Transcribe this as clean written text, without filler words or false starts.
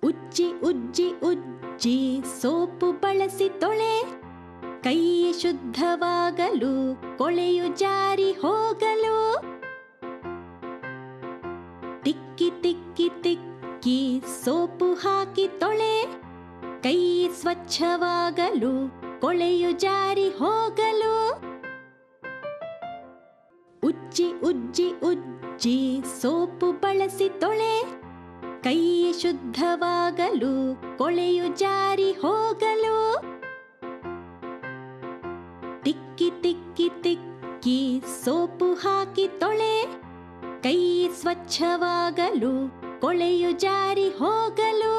ಉಜ್ಜಿ ಉಜ್ಜಿ ಉಜ್ಜಿ ಸೋಪು ಬಳಸಿ ತೊಳೆ, ಕೈ ಶುದ್ಧವಾಗಲು ಕೊಳೆಯು ಜಾರಿ ಹೋಗಲು. ತಿಕ್ಕಿ ತಿಕ್ಕಿ ತಿಕ್ಕಿ ಸೋಪು ಹಾಕಿ ತೊಳೆ, ಕೈ ಸ್ವಚ್ಛವಾಗಲು ಕೊಳೆಯು ಜಾರಿ ಹೋಗಲು. ಉಜ್ಜಿ ಉಜ್ಜಿ ಉಜ್ಜಿ ಸೋಪು ಬಳಸಿ ತೊಳೆ, ಕೈ ಶುದ್ಧವಾಗಲು ಕೊಳೆಯು ಜಾರಿ ಹೋಗಲು. ತಿಕ್ಕಿ ತಿಕ್ಕಿ ತಿಕ್ಕಿ ಸೋಪು ಹಾಕಿ ತೊಳೆ, ಕೈ ಸ್ವಚ್ಛವಾಗಲು ಕೊಳೆಯು ಜಾರಿ ಹೋಗಲು.